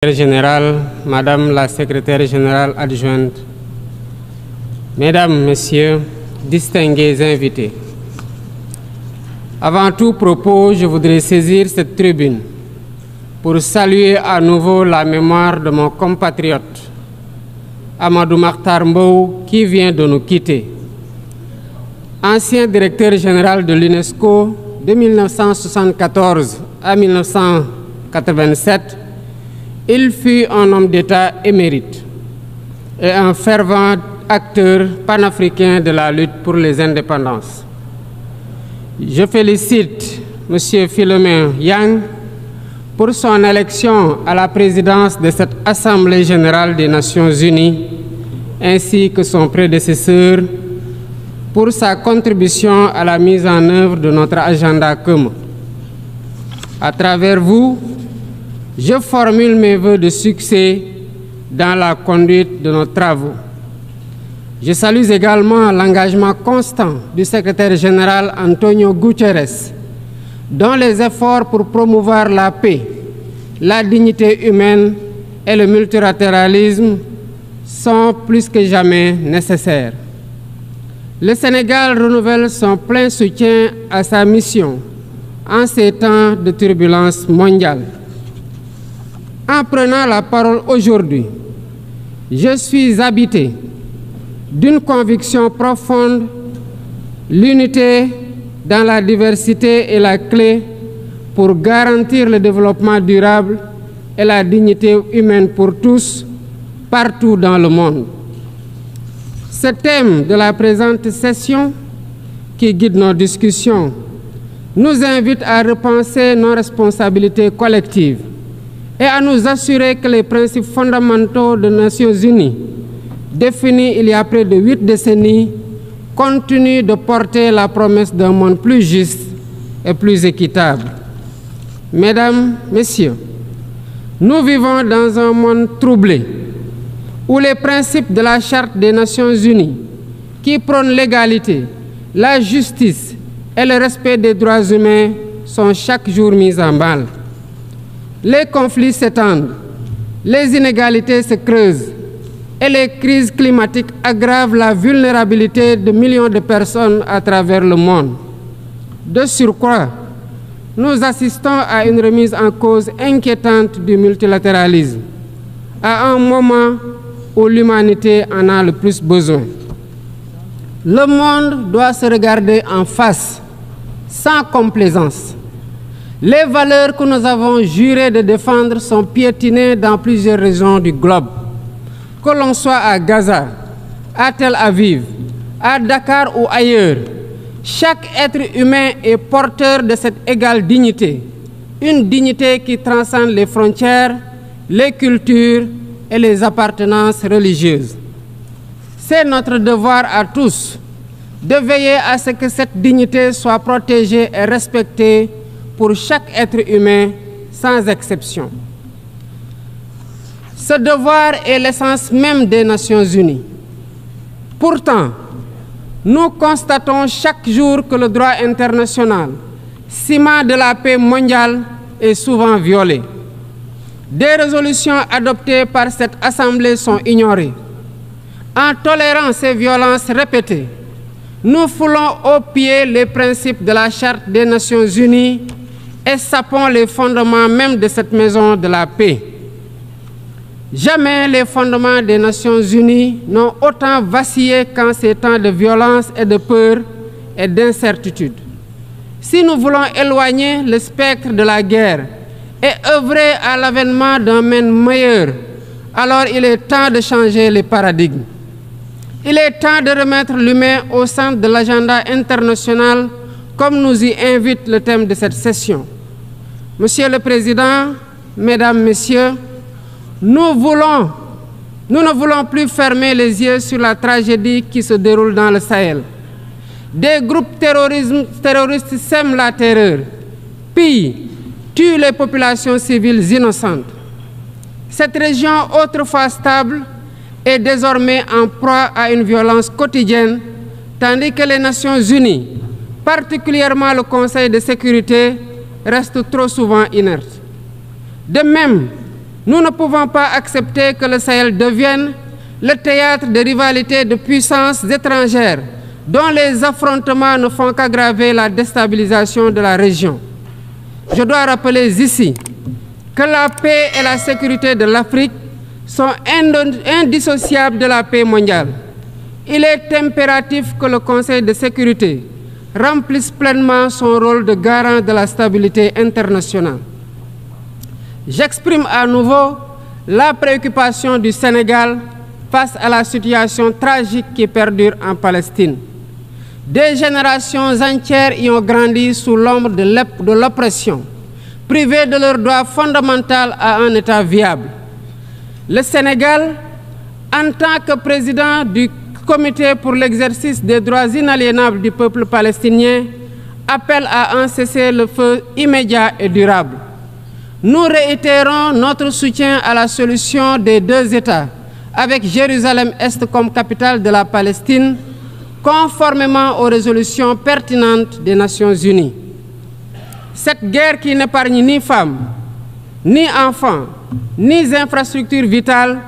Général, Madame la secrétaire générale adjointe, Mesdames, Messieurs, distingués invités. Avant tout propos, je voudrais saisir cette tribune pour saluer à nouveau la mémoire de mon compatriote, Amadou Makhtar Mbow, qui vient de nous quitter. Ancien directeur général de l'UNESCO de 1974 à 1987, il fut un homme d'État émérite et un fervent acteur panafricain de la lutte pour les indépendances. Je félicite M. Philomène Yang pour son élection à la présidence de cette Assemblée générale des Nations unies, ainsi que son prédécesseur pour sa contribution à la mise en œuvre de notre agenda commun. À travers vous, je formule mes vœux de succès dans la conduite de nos travaux. Je salue également l'engagement constant du secrétaire général Antonio Guterres, dont les efforts pour promouvoir la paix, la dignité humaine et le multilatéralisme sont plus que jamais nécessaires. Le Sénégal renouvelle son plein soutien à sa mission en ces temps de turbulence mondiale. En prenant la parole aujourd'hui, je suis habité d'une conviction profonde: l'unité dans la diversité est la clé pour garantir le développement durable et la dignité humaine pour tous, partout dans le monde. Ce thème de la présente session, qui guide nos discussions, nous invite à repenser nos responsabilités collectives et à nous assurer que les principes fondamentaux des Nations unies, définis il y a près de 8 décennies, continuent de porter la promesse d'un monde plus juste et plus équitable. Mesdames, Messieurs, nous vivons dans un monde troublé, où les principes de la Charte des Nations unies, qui prônent l'égalité, la justice et le respect des droits humains, sont chaque jour mis en mal. Les conflits s'étendent, les inégalités se creusent et les crises climatiques aggravent la vulnérabilité de millions de personnes à travers le monde. De surcroît, nous assistons à une remise en cause inquiétante du multilatéralisme, à un moment où l'humanité en a le plus besoin. Le monde doit se regarder en face, sans complaisance. Les valeurs que nous avons juré de défendre sont piétinées dans plusieurs régions du globe. Que l'on soit à Gaza, à Tel Aviv, à Dakar ou ailleurs, chaque être humain est porteur de cette égale dignité, une dignité qui transcende les frontières, les cultures et les appartenances religieuses. C'est notre devoir à tous de veiller à ce que cette dignité soit protégée et respectée pour chaque être humain, sans exception. Ce devoir est l'essence même des Nations unies. Pourtant, nous constatons chaque jour que le droit international, ciment de la paix mondiale, est souvent violé. Des résolutions adoptées par cette Assemblée sont ignorées. En tolérant ces violences répétées, nous foulons aux pieds les principes de la Charte des Nations unies et sapons les fondements même de cette maison de la paix. Jamais les fondements des Nations unies n'ont autant vacillé qu'en ces temps de violence et de peur et d'incertitude. Si nous voulons éloigner le spectre de la guerre et œuvrer à l'avènement d'un monde meilleur, alors il est temps de changer les paradigmes. Il est temps de remettre l'humain au centre de l'agenda international, comme nous y invite le thème de cette session. Monsieur le Président, Mesdames, Messieurs, nous ne voulons plus fermer les yeux sur la tragédie qui se déroule dans le Sahel. Des groupes terroristes sèment la terreur, pillent, tuent les populations civiles innocentes. Cette région, autrefois stable, est désormais en proie à une violence quotidienne, tandis que les Nations unies, particulièrement le Conseil de sécurité, restent trop souvent inertes. De même, Nous ne pouvons pas accepter que le Sahel devienne le théâtre de rivalités de puissances étrangères dont les affrontements ne font qu'aggraver la déstabilisation de la région. Je dois rappeler ici que la paix et la sécurité de l'Afrique sont indissociables de la paix mondiale. Il est impératif que le Conseil de sécurité remplisse pleinement son rôle de garant de la stabilité internationale. J'exprime à nouveau la préoccupation du Sénégal face à la situation tragique qui perdure en Palestine. Des générations entières y ont grandi sous l'ombre de l'oppression, privées de leur droit fondamental à un État viable. Le Sénégal, en tant que président du Comité pour l'exercice des droits inaliénables du peuple palestinien, appelle à un cessez-le-feu immédiat et durable. Nous réitérons notre soutien à la solution des deux États, avec Jérusalem-Est comme capitale de la Palestine, conformément aux résolutions pertinentes des Nations Unies. Cette guerre qui n'épargne ni femmes, ni enfants, ni infrastructures vitales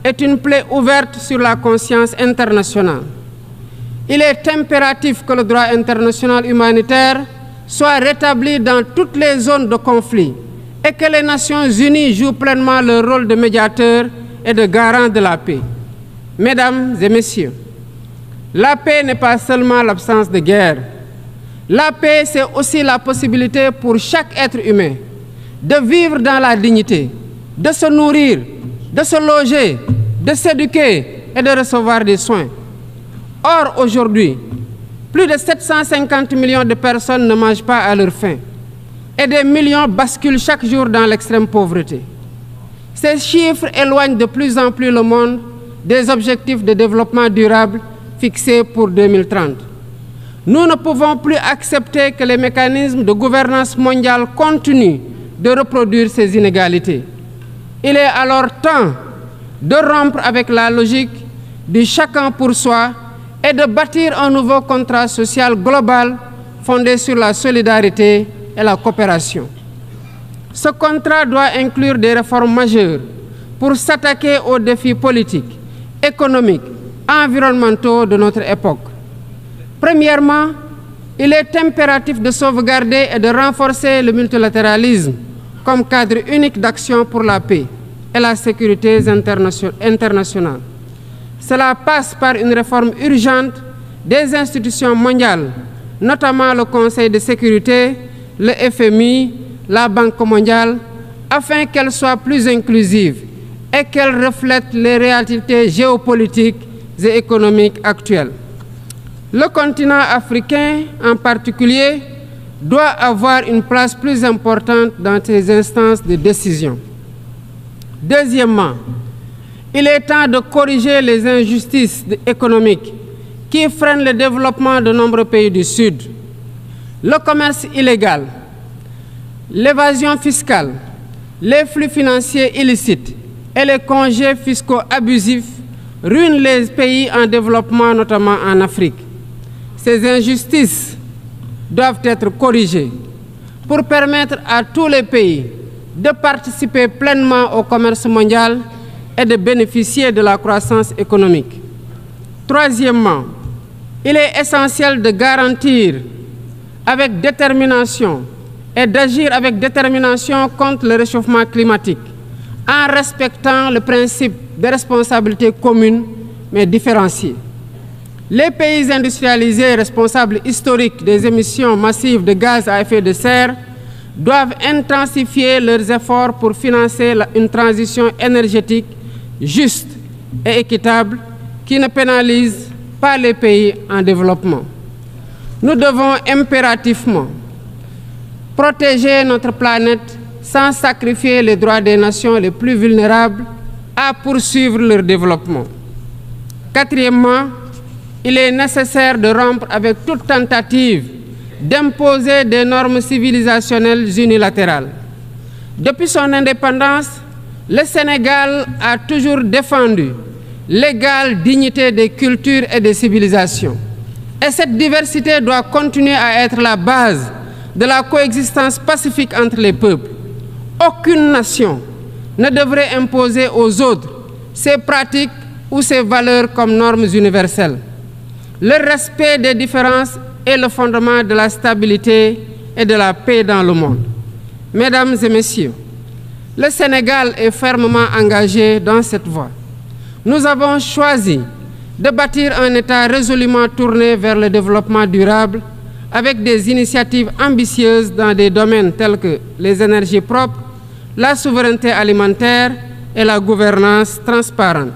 est une plaie ouverte sur la conscience internationale. Il est impératif que le droit international humanitaire soit rétabli dans toutes les zones de conflit et que les Nations Unies jouent pleinement leur rôle de médiateur et de garant de la paix. Mesdames et messieurs, la paix n'est pas seulement l'absence de guerre. La paix, c'est aussi la possibilité pour chaque être humain de vivre dans la dignité, de se nourrir, de se loger, de s'éduquer et de recevoir des soins. Or, aujourd'hui, plus de 750 millions de personnes ne mangent pas à leur faim et des millions basculent chaque jour dans l'extrême pauvreté. Ces chiffres éloignent de plus en plus le monde des objectifs de développement durable fixés pour 2030. Nous ne pouvons plus accepter que les mécanismes de gouvernance mondiale continuent de reproduire ces inégalités. Il est alors temps de rompre avec la logique du chacun pour soi et de bâtir un nouveau contrat social global fondé sur la solidarité et la coopération. Ce contrat doit inclure des réformes majeures pour s'attaquer aux défis politiques, économiques, environnementaux de notre époque. Premièrement, il est impératif de sauvegarder et de renforcer le multilatéralisme comme cadre unique d'action pour la paix et la sécurité internationale. Cela passe par une réforme urgente des institutions mondiales, notamment le Conseil de sécurité, le FMI, la Banque mondiale, afin qu'elles soient plus inclusives et qu'elles reflètent les réalités géopolitiques et économiques actuelles. Le continent africain, en particulier, doit avoir une place plus importante dans ces instances de décision. Deuxièmement, il est temps de corriger les injustices économiques qui freinent le développement de nombreux pays du Sud. Le commerce illégal, l'évasion fiscale, les flux financiers illicites et les congés fiscaux abusifs ruinent les pays en développement, notamment en Afrique. Ces injustices doivent être corrigées pour permettre à tous les pays de participer pleinement au commerce mondial et de bénéficier de la croissance économique. Troisièmement, il est essentiel de garantir avec détermination et d'agir avec détermination contre le réchauffement climatique en respectant le principe de responsabilité commune mais différenciée. Les pays industrialisés responsables historiques des émissions massives de gaz à effet de serre doivent intensifier leurs efforts pour financer une transition énergétique juste et équitable qui ne pénalise pas les pays en développement. Nous devons impérativement protéger notre planète sans sacrifier les droits des nations les plus vulnérables à poursuivre leur développement. Quatrièmement, il est nécessaire de rompre avec toute tentative d'imposer des normes civilisationnelles unilatérales. Depuis son indépendance, le Sénégal a toujours défendu l'égale dignité des cultures et des civilisations. Et cette diversité doit continuer à être la base de la coexistence pacifique entre les peuples. Aucune nation ne devrait imposer aux autres ses pratiques ou ses valeurs comme normes universelles. Le respect des différences est le fondement de la stabilité et de la paix dans le monde. Mesdames et messieurs, le Sénégal est fermement engagé dans cette voie. Nous avons choisi de bâtir un État résolument tourné vers le développement durable avec des initiatives ambitieuses dans des domaines tels que les énergies propres, la souveraineté alimentaire et la gouvernance transparente.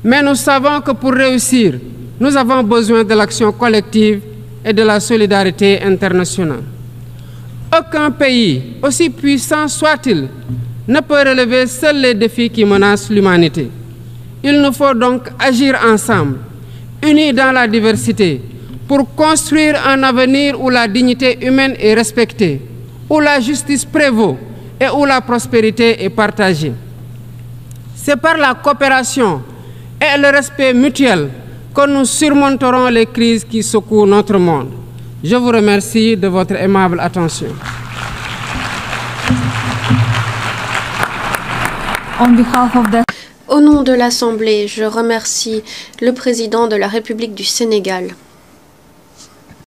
Mais nous savons que pour réussir, nous avons besoin de l'action collective et de la solidarité internationale. Aucun pays, aussi puissant soit-il, ne peut relever seuls les défis qui menacent l'humanité. Il nous faut donc agir ensemble, unis dans la diversité, pour construire un avenir où la dignité humaine est respectée, où la justice prévaut et où la prospérité est partagée. C'est par la coopération et le respect mutuel que nous surmonterons les crises qui secouent notre monde. Je vous remercie de votre aimable attention. Au nom de l'Assemblée, je remercie le président de la République du Sénégal.